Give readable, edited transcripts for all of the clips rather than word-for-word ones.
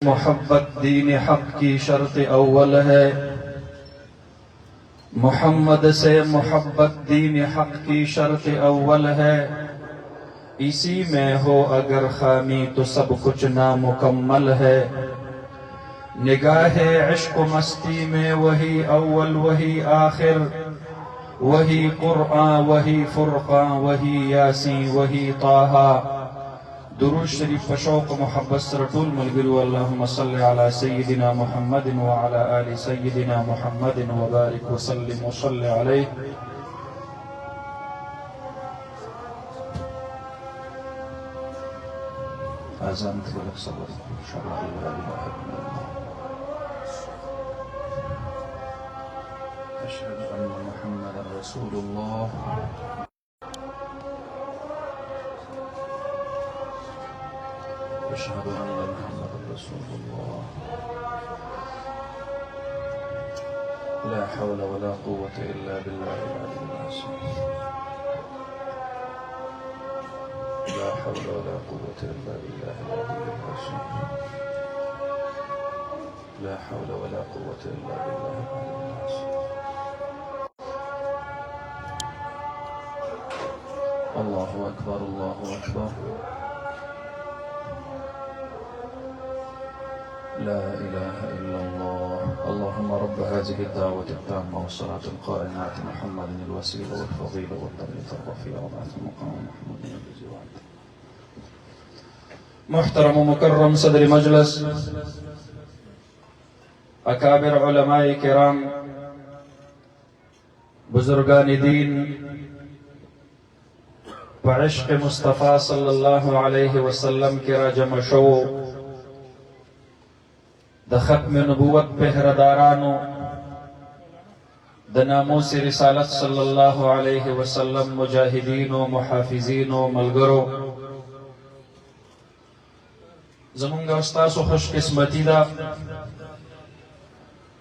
मोहब्बत दीन हक की शर्त अव्वल है। मोहम्मद से मोहब्बत दीन हक की शर्त अव्वल है। इसी में हो अगर खामी तो सब कुछ नामुकम्मल है। निगाहे इश्क मस्ती में वही अव्वल वही आखिर, वही कुरआन वही फुरकान वही यासीन वही ताहा। दुरूद शरीफ पर शौक़ मोहब्बत सर टूल मलगिरु अल्लाहुम्मा सल्लि अला सय्यिदिना मुहम्मदिन व अला आलि सय्यिदिना मुहम्मदिन व बारिक व सल्लिम व सल्लि अलैहि। आज़ान तलक सबर शबा ला इलाहा इल्लल्लाह अशहदु अन्ना मुहम्मदन रसूलुल्लाह। أشهد أن محمدا رسول الله। لا حول ولا قوة إلا بالله العلي العظيم। لا حول ولا قوة إلا بالله العلي العظيم। لا حول ولا قوة إلا بالله العلي العظيم۔ الله أكبر الله أكبر، لا إله إلا الله۔ اللهم رب هذه الدعوة التامة والصلاة القائمة آت محمد الوسيلة والفضيلة والدرجة الرفيعة وبعث مقام محمود الذي وعده۔ محترم ومكرم صدر مجلس، अकाबिर उलमाए किराम, बुजुर्गान दीन, इश्क़ मुस्तफ़ा सल्लल्लाहु अलैहि वसल्लम के जमा शो द खत्म नबूवत पहरेदारानो, द नामूस रिसालत सल्लल्लाहु अलैहि वसल्लम मुजाहिदीनो मुहाफिजीनो मलगरो, ज़मुंगा उस्तासो खुशकिस्मती दा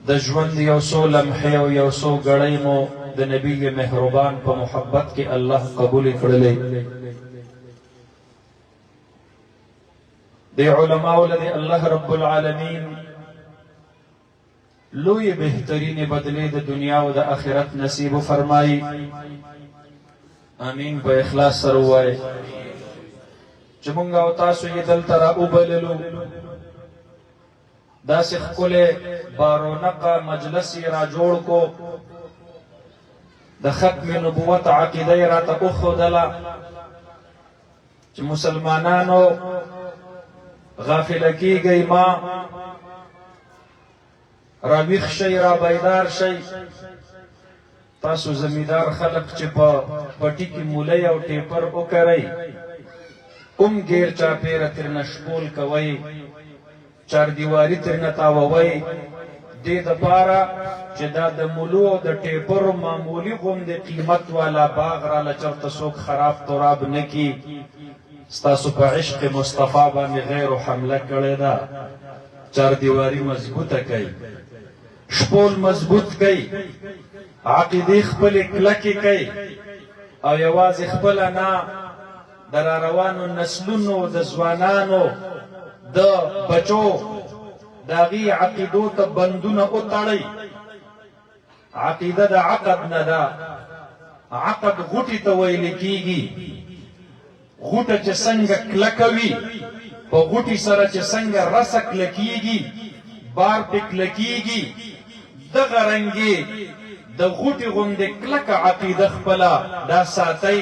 द ژوند یو سو لمحه او یو سو غړی مو د نبی مهربان په محبت کې الله قبول کړلې۔ د علماء ولدي الله رب العالمین لوی بهترین بدلې د دنیا او د آخرت نصیب فرمایي۔ امین په اخلاص سره وای چې مونږ او تاسو یې دلته را وبللو، داسې ښکلی بارونقه مجلس یې را جوړ کو، د ختم نبوت عقیده یې راته وښودله چې مسلمانانو غافله کیږئ، ما را ویښ شئ، را بیدار شئ، تاسو زمیدار خلق چې په پټي کې مولی او ټیپر وکرئ، کوم ګیر چاپېره ترنه شپول کوئ، چار دیواری ترنه تاووئ، دې دپاره چې دا د مولو او د ټیپرو معمولي غوندې قیمت والا باغ راله چرته څوک خراب تراب نه کي، ستاسو په عشق مصطفی باندې غیر حمله کړې ده، چار دیواری مضبوطه کوي، شپول مضبوط کوي، عقیدې خپلې کلکې کوي، او یوازې خپله نه د را روانو نسلونو د ځوانانو د بچو د هغې عقیدو ته بندونه وتړئ۔ عقیده د عقد نه ده، عقد غوټې ته ویل کېږي، غوټه چې څنګه کلکه وي، په غوټې سره چې څنګه رسه کلکېږي، بار پې کلکېږي، دغه رنګې د غوټې غوندې کلکه عقیده خپله دا ساتئ۔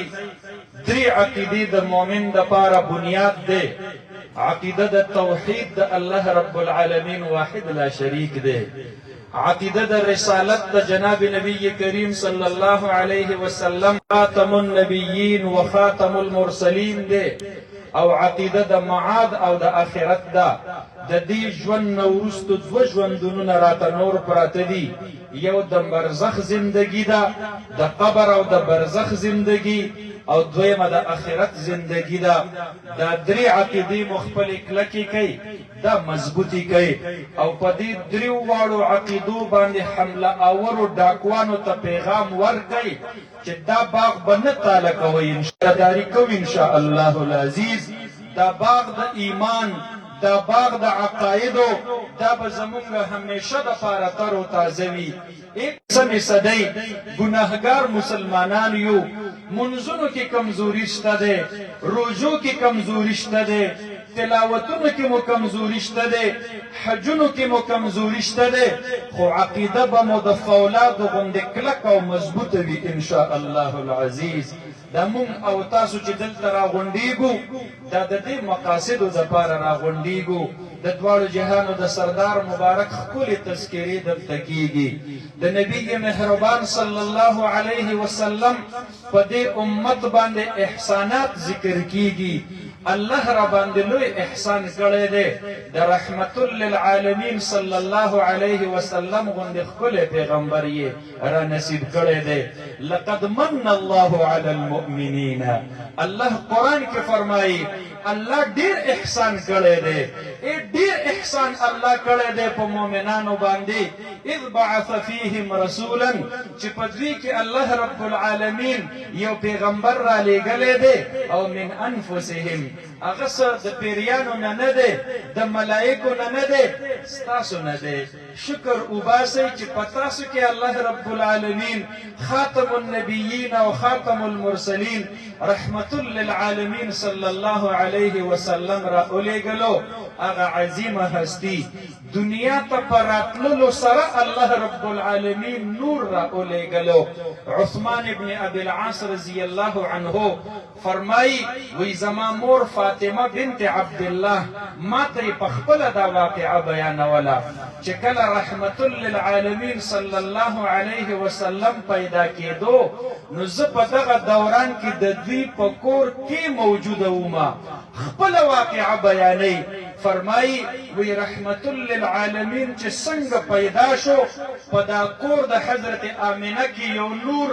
درې عقیدې د مؤمن دپاره بنیاد دی۔ عقیده د توحید د الله رب العالمین واحد لا شریک دی، عقیده د رسالت د جناب نبی کریم صلی الله علیه وسلم خاتم النبیین و خاتم المرسلین دی، او عقیده د معاد او د آخرت ده۔ د دې ژوند نه وروسته دوه ژوندونونه راته نور پراته دي، یو د برزخ زندگی ده، د قبر او د برزخ زندگی، او دویمه د آخرت زندگی ده۔ دا درې عقیدې مو خپلې کلکې کوي، دا مضبوطی کوي، او په دې دریو واړو عقیدو باندې حمله آورو ډاکوانو ته پیغام ورکوي چې دا باغ به نه تاله کوئ، انشاءالله کوي انشاءالله العزیز۔ دا باغ د ایمان، د دا باغ د عقایدو دا به زمونږ همیشه دپاره تر و تازه وي. سمې صدۍ ګناهګار مسلمانان یو، منځونو کې کمزوري شته دی، روژو کې کمزوري شته دی، تلاوتونو کې مو کمزوري شته دی، حجونو کې مو کمزوري شته دی، خو عقیده به مو د فولادو غوندې کلک او مضبوطه وي انشاء الله العزیز. دا مونږ او تاسو چې دلته راغونډېږو دا د دې مقاصدو دپاره راغونډېږو. د دواړو جهانو د سردار مبارک ښکلې تذکرې دلته کېږي. د نبي مهربان صلی الله علیه وسلم په دې امت باندې احسانات ذکر کېږي. الله را باندې لوی احسان کړی دی. د رحمت للعالمین صلی الله علیه وسلم غوندې ښکلی پیغمبر یې را نصیب کړی دی. لقد من الله علی المؤمنین. الله قرآن کې فرمایي الله ډیر احسان کړی دی. ډیر احسان الله کړی دی په مؤمنانو باندې. اذ بعث فیهم رسولا چې په دوی کې الله رب العالمین یو پیغمبر را لېږلی دی. او من انفسهم هغه څه د پیریانو نه نه دی، د ملایکو نه نه دی، ستاسو نه دی. شکر وباسئ چې په تاسو کې الله رب العالمین خاتم النبیین او خاتم المرسلین رحمت للعالمین صلی الله علیه وسلم را اولېږلو. هغه عظیمه هستی دنیا ته په راتللو سره الله رب العالمین نور را اولېږلو. عثمان ابن ابي العاص رضی الله عنه فرمایي وی زما مور فاطمه بنت عبدالله ما ته یې په خپله دا واقعه بیانوله چې کله رحمت للعالمین صلی الله علیه وسلم پیدا کېدو نو زه په دغه دوران کې د دوی په کور کې موجوده وم. خپله واقعه بیانوي. فرمایي وی رحمت للعالمین چې څنګه پیدا شو په دا کور د حضرت آمنه کې یو نور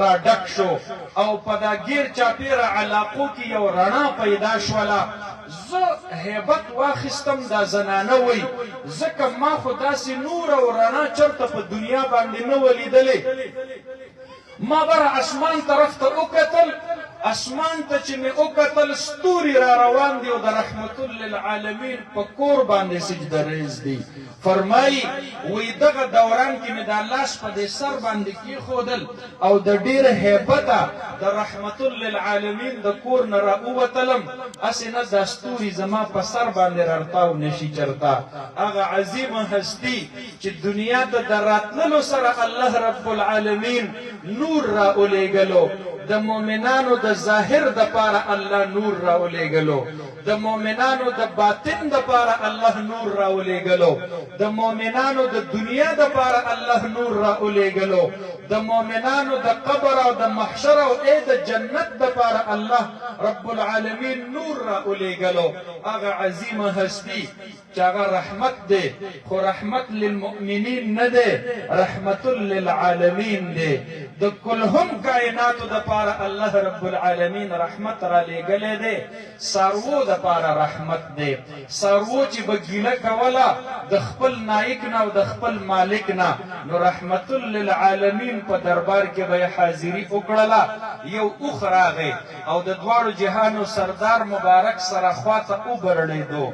را ډک شو او په دا ګیر چاپیره علاقو کې یو رڼا پیدا شوله. زه هیبت واخیستم دا زنانه وی ځکه ما خو داسې نور او رڼا چرته په دنیا باندې نه و لیدلې. ما بره اسمان طرف ته وکتل، اسمان ته چې مې وکتل ستوري را روان دي او د رحمت للعالمین په کور باندې سجده ریز دي. فرمایي وی دغه دوران کې مې دا لاس په دې سر باندې کېښودل او د ډېره هیبته د رحمت للعالمین د کور نه را ووتلم. هسې نه دا ستوري زما په سر باندې راتاو نشي چرته. هغه عظیمه هستي چې دنیا ته د راتللو سره الله رب العالمین نور را اولېږلو. د مؤمنانو د ظاهر دپاره الله نور را اولېږلو، د مؤمنانو د باطن دپاره الله نور را اولېږلو، د مؤمنانو د دنیا دپاره الله نور را اولېږلو، د مؤمنانو د قبر او د محشر او د جنت دپاره الله رب العالمین نور را اولېږلو. هغه عظیمه هستی چې هغه رحمت دی، خو رحمت للمؤمنین نه دی، رحمت للعالمین دی. د کلهم کائناتو دپاره الله رب العالمین رحمت را لېږلی دی. څاروو دپاره رحمت دی. څاروو چې به ګیله کوله د خپل نایک نه او د خپل مالک نه، نو رحمت للعالمین په دربار کې به یې حاضري وکړله. یو اوښ راغی او د دواړو جهانو سردار مبارک سره خواته وبرړېدو.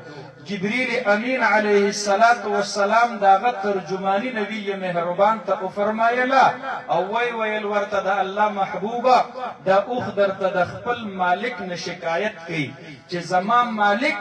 جبریل امین علیه السلام داغه ترجمانی نبی مهربان ته وفرمایله او ویل ورته د الله محبوبه دا اوښ درته د خپل مالک نه شکایت کوي چې زما مالک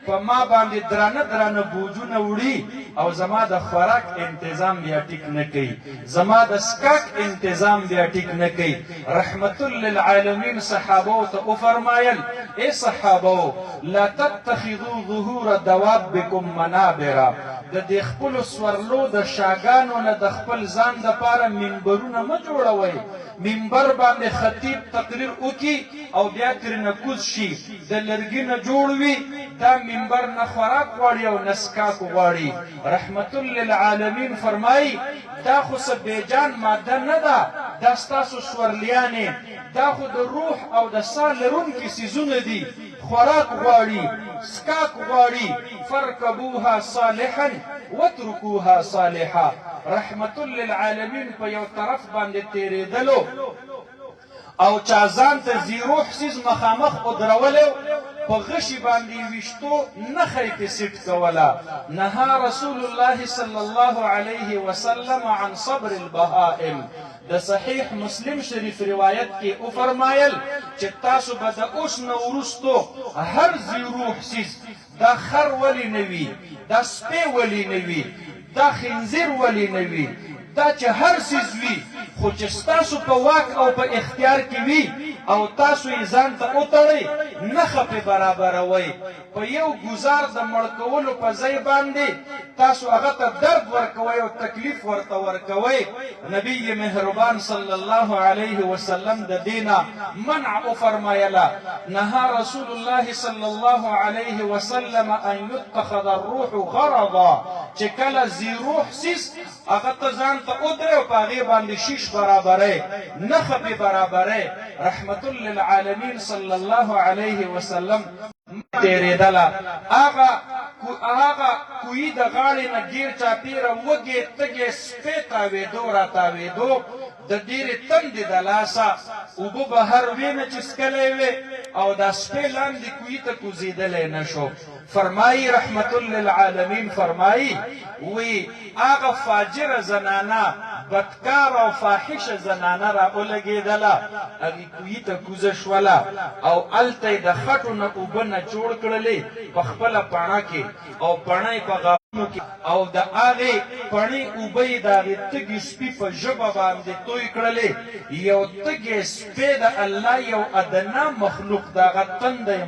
په ما باندې درانه درانه بوجونه وړي او زما د خوراک انتظام بیا ټیک نه کوي، زما د سکاک انتظام بیا ټیک نه کوي. رحمت للعالمین صحابو ته وفرمایل ای صحابو لا تتخذوا ظهور دوابکم منابرا، د دې خپلو سورلو د شاګانو نه د خپل ځان دپاره منبرونه مه جوړوئ. منبر باندې خطیب تقریر وکي او بیا ترېنه کوز شي، د لرګي نه جوړ وي، دا منبر نه خوراک غواړي او نه سکاک غواړي. رحمت للعالمین فرمایي دا خو څه بیجان ماده نه ده، دا ستاسو سورلیانې، دا خو د روح او د ساه لرونکي څیزونه دي. خوراک غواړي، سکاک غواړي. فرکبوها صالحا واترکوها صالحا. رحمت للعالمین په یو طرف باندې تیرېدلو او چا ځان ته زیروح څیز مخامخ ودرولو په غشي باندې ویشتو نښه یې پې سیټ کوله. نهى رسول الله صلی الله علیه وسلم عن صبر البهائم. د صحیح مسلم شریف روایت کې او فرمایل چې تاسو به د اوس نه وروستو هر ذی روح سیز، دا خر ولی نه وي، دا سپی ولی نه وي، دا خنزیر ولی نه وي، دا چې هر څیز وي خو چې ستاسو په واک او په اختیار کې وي او تاسو یې ځان ته وتړئ نښه پې برابروئ. په یو ګزار د مړ کولو په ځای باندې تاسو هغه ته درد ورکوئ او تکلیف ورته ورکوئ. نبی مهربان صلی الله علیه وسلم د دې نه منع وفرمایله. نهى رسول الله صلی الله علیه وسلم ان یتخذ الروح غرضا، چې کله ذی روح سیس هغه ته ځان ته ودرې او په هغې باندې شیش برابرئ، نښه پې برابرئ. رحمت للعالمین صلی الله علیه وسلم تیرېدله. هغه کوی د غاړې نه ګیر چاپېره وږې تږې سپی تاوېدو را تاوېدو، د ډېرې تندې د لاسه اوبه بهر وې نه چې څکلی وې او دا سپی لاندې کوی ته کوزېدلی نه شو. فرمایی رحمت للعالمین فرمایی وی هغه فاجره زنانه بدکار او فاحشه زنانه را ولګېدله، هغې کوی ته کوزه شوله او هلته یې د خټو نه اوبه نه جوړ کړلې په خپله پڼه کې او پڼه یې په غاښونو کې او د هغې پڼې اوبه یې د هغې تږي سپي په ژبه باندې توی کړلې. یو تږی سپی د الله یو ادنا مخلوق د هغه تنده یې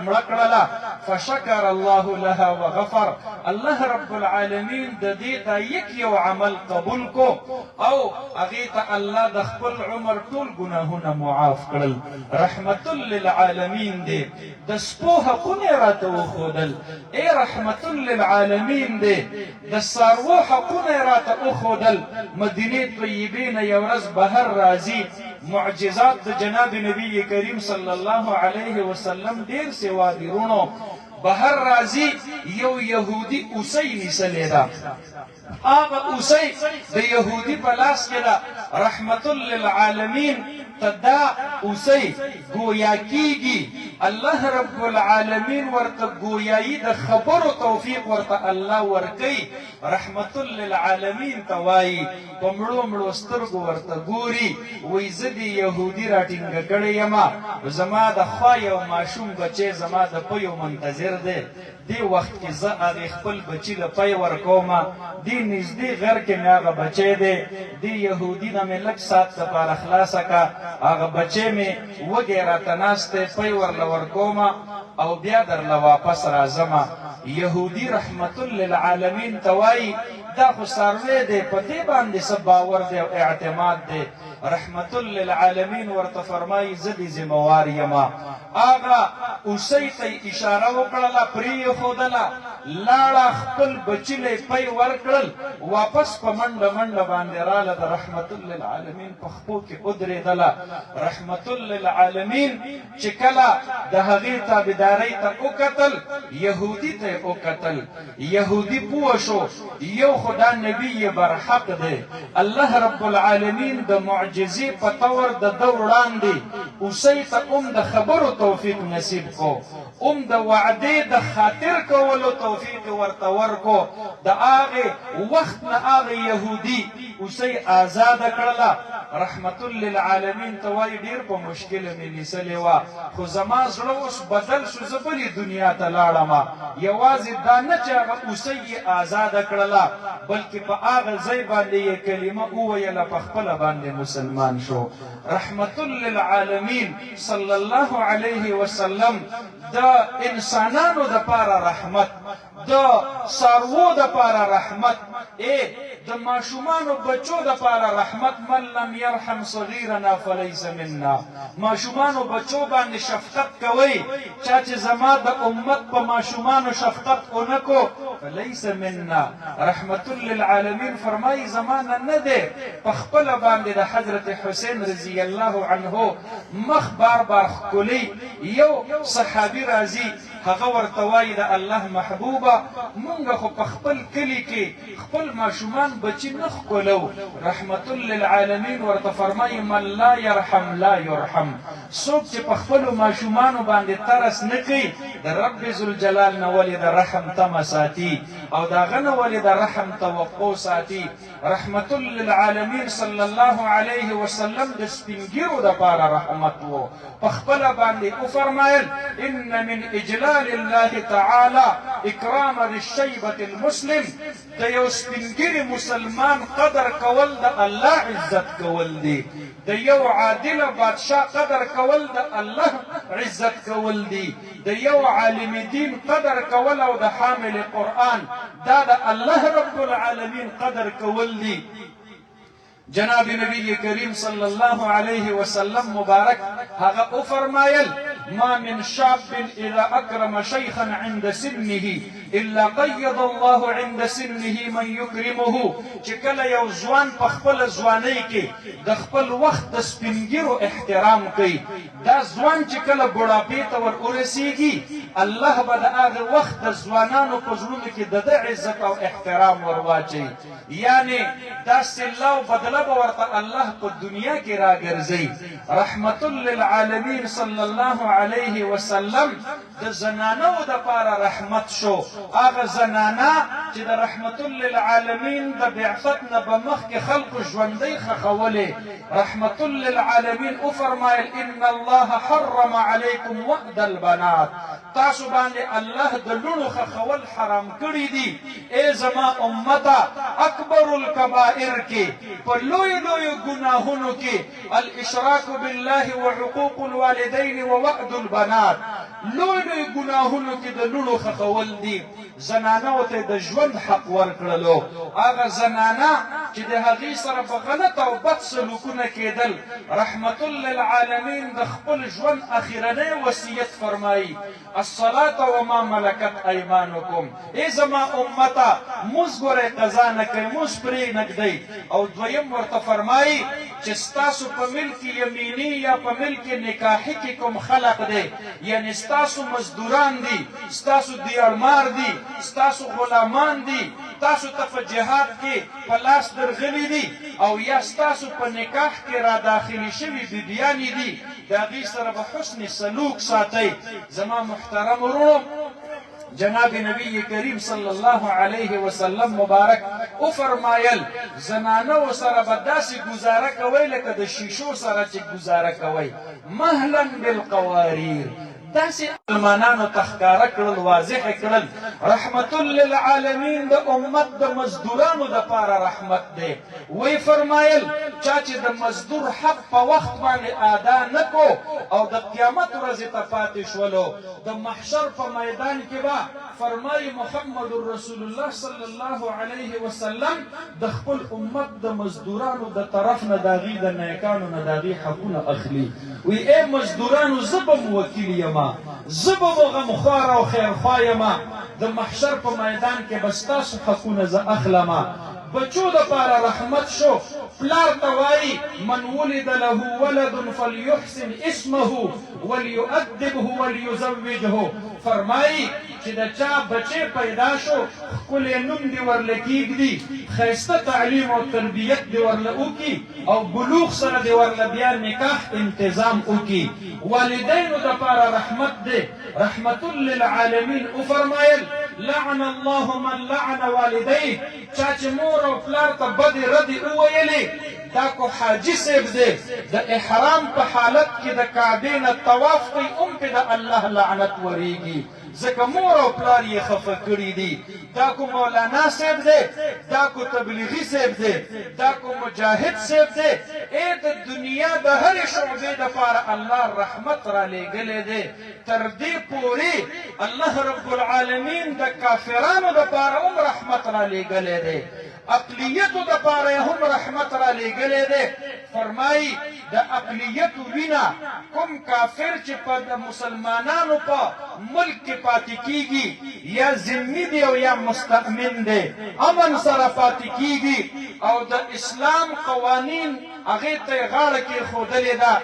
مړه کړله. فشکر الله لها وغفر. الله رب العالمین د دې دا یو عمل قبول کو او هغې ته الله د خپل عمر ټول ګناهونه معاف کړل. رحمت للعالمین دی. د سپو حقونه یې راته وښودل. ای رحمت للعالمین دی. د څاروو حقونه یې راته وښودل. مدینې طیبې نه یو ورځ بهر راځي. معجزات د جناب نبی کریم صلی الله علیه وسلم ډېر سوادي رونو. بهر راځي یو یهودي اوسۍ نیسلې ده. هغه اوسۍ د یهودي په لاس کې ده. رحمت للعالمین ته دا اوسۍ ګویا کیږي. الله رب العالمین ورته ګویایي د خبرو توفیق ورته الله ورکوي. رحمت للعالمین ته وایي په مړو مړو سترګو ورته ګوري. وایي زه د یهودي راټینګه کړې یمه، زما د خوا یو ماشوم بچی زما د پیو منتظر دی. دې وخت کې زه هغې خپل بچي له پی ورکومه. دې نږدې غر کې مې هغه بچی دی. دې یهودي نه مې لږ ساعت دپاره خلاصه که. هغه بچی مې وږی راته ناست دی، پی ورله ورکومه او بیا درله واپس راځمه. یهودي رحمت للعالمین ته وایي دا خو څاروی دی، په دې باندې څه باور دی او اعتماد دی. رحمت للعالمین ورته فرمایي زه دې ذموار یمه. هغه اوسۍ ته یې اشاره وکړله، پرېښودله، لاړه، خپل بچي له یې پی ورکړل، واپس په منډه منډه باندې راله، د رحمت للعالمین په خپو کې ودرېدله. رحمت للعالمین چې کله د هغې تابعدارۍ ته وکتل، یهودي ته یې وکتل، یهودي پوه شو یو خو دا نبي برحق دی. الله رب العالمین د معجزې په طور د ده وړاندې اوسۍ ته هم د خبرو توفیق نصیب کو، هم د وعدې د خاطر کولو توفیق ورته ورکو. د هغې وخت نه هغه یهودي اوسۍ آزاده کړله. رحمت للعالمین ته وایي ډېر په مشکله مې نیسلې وه، خو زما زړه اوس بدل شو، زه بلې دنیا ته لاړمه. یوازې دا نه چې هغه اوسۍ یې آزاده کړله، بلکې په هغه ځای باندې یې کلمه وویله، په خپله باندې مسلمان شو. رحمت للعالمین صلی الله علیه وسلم د انسانانو دپاره رحمت، د څاروو دپاره رحمت، د ماشومانو بچو دپاره رحمت. من لم یرحم صغیرنا فلیس منا. ماشومانو بچو باندې شفقت کوئ. چا چې زما د امت په ماشومانو شفقت ونه کو فلیس منا. رحمت للعالمین فرمایي زمانه نه دی. په خپله باندې د حضرت حسین رضی الله عنه مخ بار بار ښکلي. یو صحابي راځي هغه ورته وایي د الله محبوبه مونږ خو په خپل کلي کې خپل ماشومان بچي نه ښکلو. رحمت للعالمین ورته فرمایي من لا یرحم لا یرحم. څوک چې په خپلو ماشومانو باندې ترس نه کوي د رب ذوالجلال نه ولې د رحم تمه ساتي او د هغه نه ولې د رحم توقع ساتي. رحمت للعالمین صلی الله علیه وسلم د سپین ږیرو دپاره رحمت و. په خپله باندې وفرمایل ان من اجلال الله تعالی اکرام للشیبة المسلم. د یو سپین ږیري مسلمان قدر کول د الله عزت کول دی. د یو عادل بادشاه قدر کول د الله عزت کول دی. د یو عالم دین قدر کول او د حامل قرآن دا د الله رب العالمین قدر کول دی. جناب نبی کریم صلی الله علیه وسلم مبارک هغه وفرمایل ما من شاب اذا اکرم شیخا عند سنه الا قید الله عند سنه من یکرمه. چې کله یو ځوان په خپل ځوانۍ کې د خپل وخت د سپینګیرو احترام کوي دا ځوان چې کله بوډاپې ته ور ورسیږي الله به د هغه وخت د ځوانانو په زړونو کې د ده عزت او احترام ور واچوي. یعنې دا صله او بدله به ورته الله په دنیا کې راګرځوي. رحمت للعالمین صلی الله علیه وسلم د زنانو دپاره رحمت شو. هغه زنانه چې د رحمت للعالمین د بعثت نه به مخکې خلقو ژوندۍ خښولې. رحمت للعالمین وفرمایل ان الله حرم علیکم وعد البنات. تاسو باندې الله د لوڼو خښول حرام کړي دي. ای زما امته اکبر الکبائر کې په لویو لویو ګناهونو کې الاشراک بالله وعقوق الوالدین ووعد البنات. لوی لوی ګناهونو کې د لوڼو خښول دي. زنانو ته د ژوند حق ورکړلو. هغه زنانه چې د هغې سره په غلط او بد سلوکونه کېدل رحمت للعالمین د خپل ژوند اخرنی وصیت فرمایي الصلاة وما ملکت ایمانکم. ای زما امته مونځ ګورئ قضا نه کوئ مونځ پرې نږدئ. او دویم ورته فرمایي چې ستاسو په ملک یمیني یا په ملک نکاحي کې کوم خلق دی یعنی ستاسو مزدوران دي ستاسو دیارمار دي ستاسو غلامان دي تاسو ته په جهاد کې په لاس درغلي دي او یا ستاسو په نکاح کې را داخلي شوي بیبیانې دي د هغې سره به حسن سلوک ساتئ. زما محترم ورونو جناب نبی کریم صلی الله علیه وسلم مبارک وفرمایل زنانو سره به داسې ګزاره کوئ لکه د شیشو سره چې ګزاره کوئ. مهلا بالقواریر. داسې مسلمانانو ته ښکاره کړل واضح کړل. رحمت للعالمین د امت د مزدورانو دپاره رحمت دی. وی فرمایل چا چې د مزدور حق په وخت باندې ادا نه کو او د قیامت ورځې ته پاتې شولو د محشر په میدان کې به فرمایي محمد رسول الله صلی الله علیه وسلم د خپل امت د مزدورانو د طرف نه د هغې د نیکانو نه د هغې حقونه اخلي. وی ای مزدورانو زه به مو وکیل یمه زه به مو غمخوار او خیرخوا یمه د محشر په میدان کې به ستاسو حقونه زه اخلمه. بچو دپاره رحمت شو. پلار ته وایي من ولد له ولد فلیحسن اسمه وليؤدبه وليزوجه. فرمایي چې د چا بچی پیدا شو ښکلی نوم دې ورله کېږدي ښایسته تعلیم او تربیت دې ورله وکړي او بلوغ سره دې ورله بیا نکاح انتظام وکړي. والدینو دپاره رحمت دی. رحمت للعالمین وفرمایل لعن الله من لعن والديه. چا چې مور او پلار ته بدې ردې وویلې دا کو حاجي صاحب دی د احرام په حالت کې د کعبې نه طواف کوي هم پې د الله لعنت ورېږي ځکه مور او پلار یې خفه کړي دي. دا کو مولانا صاحب دی دا کو تبلیغي صاحب دی دا کو مجاهد صاحب دی. ای د دنیا د هرې شعبې دپاره الله رحمت را لېږلی دی. تر دې پورې الله رب العالمین د کافرانو دپاره هم رحمت را لېږلی دی. اقلیتو دپاره هم رحمت را لېږلی دی. فرمایي د اقلیتو وینه کوم کافر چې په د مسلمانانو په ملک کې پاتې کېږي یا ذمي دی او یا مستأمن دی امن سره پاتې کېږي او د اسلام قوانین هغې ته یې غاړه کېښودلې ده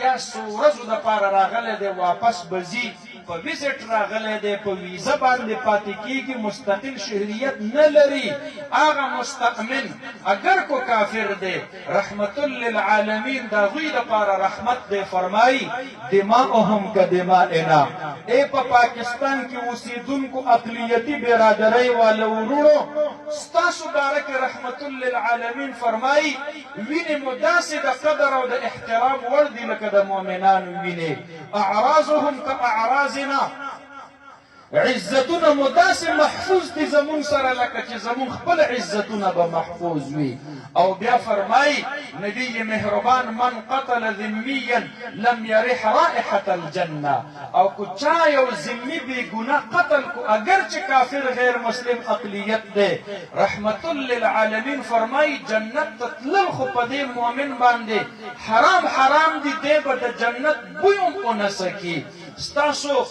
یا څو ورځو دپاره راغلی دی واپس به ځي په ویزټ راغلی دی په ویزه باندې پاتې کیږي مستقل شهریت نه لري هغه مستأمن اگر کو کافر دی رحمت للعالمین د هغوی دپاره رحمت دی فرمایي دماؤهم کدمائنا ای په پاکستان کې اوسېدونکو اقلیتي برادرۍ والو وروڼو ستاسو باره کې رحمت للعالمین فرمایي وینې مو داسې د قدر او د احترام وړ دي لکه د مؤمنانو وینې اعراضهم كاعراضنا عزتونه مو داسې محفوظ دي زمون سره لکه چې زمون خپل عزتونه به محفوظ وي او بیا فرمایي نبی مهربان من قتل ذمیا لم یرح رائحة الجنه او کو چا یو ذمي بی ګناه قتل کو اگر چې کافر غیر مسلم اقلیت دی رحمت للعالمین فرمایي جنت ته تلل خو په دې مؤمن باندې حرام دي دی به د جنت بوی هم ونه سکي ستاسو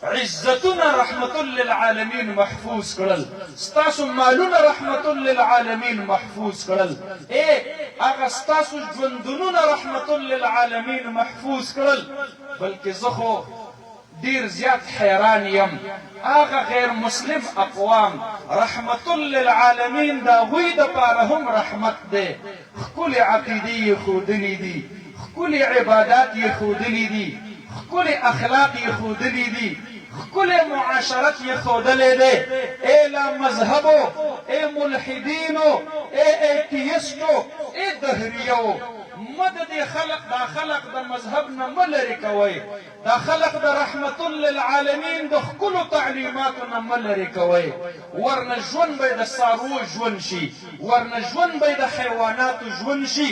عزتنا رحمت للعالمین محفوظ کړل ستاسو مالونه رحمت للعالمین محفوظ کړل هغه ستاسو ژوندونونه رحمت للعالمین محفوظ کړل بلکې زه خو ډیر زیات حیران یم هغه غیر مسلم اقوام رحمت للعالمین د هغوی دپاره هم رحمت دی ښکلې عقیدې یې ښودلي دي ښکلې عبادات یې ښودلي دي ښکلې اخلاق یې ښودلي دي ښکلې معاشرت یې ښودلی دی ای لا مذهبو ای ملحدینو ای ایتیستو ای دهریو مد دې خلق دا خلق د مذهب نه مه لرې کوئ دا خلق د رحمت للعالمین د ښکلو تعلیماتو نه مه لرې کوئ ورنه ژوند به د څاروو ژوند شي ورنه ژوند به د حیواناتو ژوند شي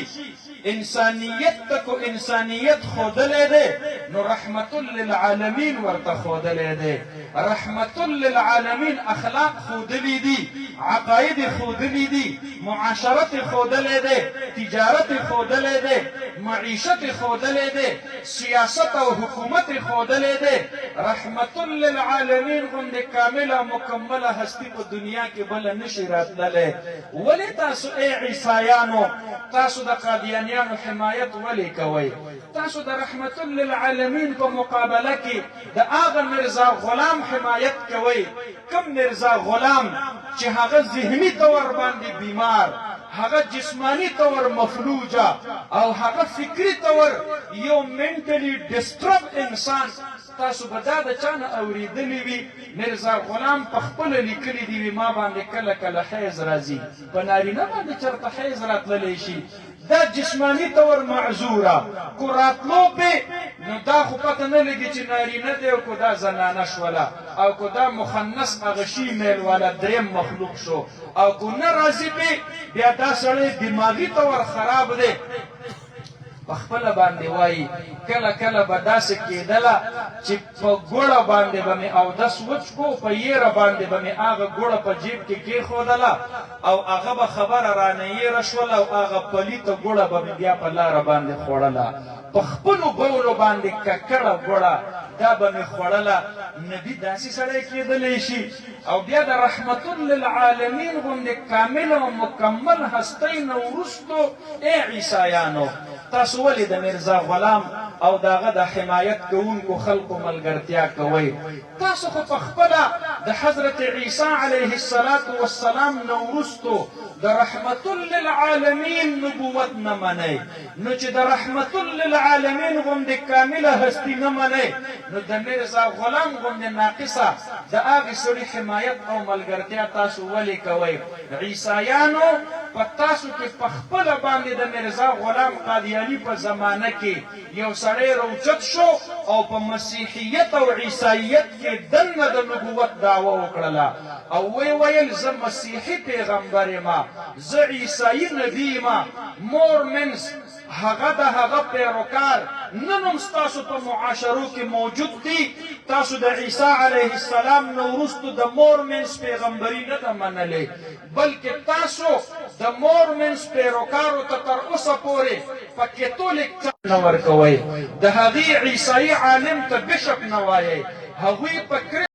انسانیت تکو انسانیت خودلی دی نو رحمت للعالمین ورته خودلی دی رحمت للعالمین اخلاق خودلی دی عقاید خودلی دی معاشرت خودلی دی تجارت خودلی دی معیشت خودلی دی سیاست او حکومت خودلی دی رحمت للعالمین غوندې کامله مکمله هستی په دنیا کې بله نشي راتللی ولې تاسو ای عیسایانو تاسو د قادیانیانو حمایت ولې کوئ تاسو د رحمت للعالمین په مقابله کې د هغه مرزا غلام حمایت کوئ کوم مرزا غلام چې هغه ذهني طور باندې بیمار هغه جسمانی طور مفلوجه او هغه فکری طور یو منټلی ډسټرب انسان تاسو به دا د چا نه اورېدلي وي مرزا غلام په خپله لیکلي دي وي ما باندې کله کله حیض راځي په نارینه باندې چېرته حیض راتللی شي دا جسمانی طور معذوره کو راتلو پې نو دا خو پته نه لګي چې نارینه دی او کو دا زنانه شوله او کو دا مخنث هغه شي میل والا دریم مخلوق شو او کو نه راځي پې بیا دا سړی دماغي طور خراب دی په خپله باندې وایي کله کله به داسې کېدله چې په ګوړه باندې به مې اودس وچکو په یېره باندې به مې هغه ګوړه په جیب کې کېښودله او هغه به خبره رانه یېره شوله او هغه پلیته ګوړه به مې بیا په لاره باندې خوړله په خپلو بولو باندې ککړه ګوړه دا به مې خوړله نبي داسې سړی کېدلی شي او بیا د رحمت للعالمین غوندې کامل او مکمل هستۍ نه وروستو ای عیسایانو تاسو ولې د مرزا غلام او د هغه د حمایت کوونکو خلقو ملګرتیا کوئ تاسو خو په خپله د حضرت عیسی علیه السلام نه وروستو د رحمت للعالمین نبوت نه منئ نو چې د رحمت للعالمین غوندې کامله هستي نه منئ نو د مرزا غلام غوندې ناقصه د هغې سړي حمایت او ملګرتیا تاسو ولې کوئ عیسایانو په تاسو کې په خپله باندې د مرزا غلام قادیاني په زمانه کې یو سړی روچت شو او په مسیحیت او عیسایت کې دننه د نبوت دعوه وکړله او وی ویل زه مسیحي پیغمبر یم زه عیسایي نبي یم مورمنز هغه د هغه پیروکار نن هم ستاسو په معاشرو کې موجود دي تاسو د عیسی علیه السلام نه وروستو د مورمنز پیغمبري نه ده منلې بلکې تاسو د مورمنز پیروکارو ته تر اوسه پورې په کیتولیک نه ورکوئ د هغې عیسایي عالم ته بشپ نه وایئ هغوی په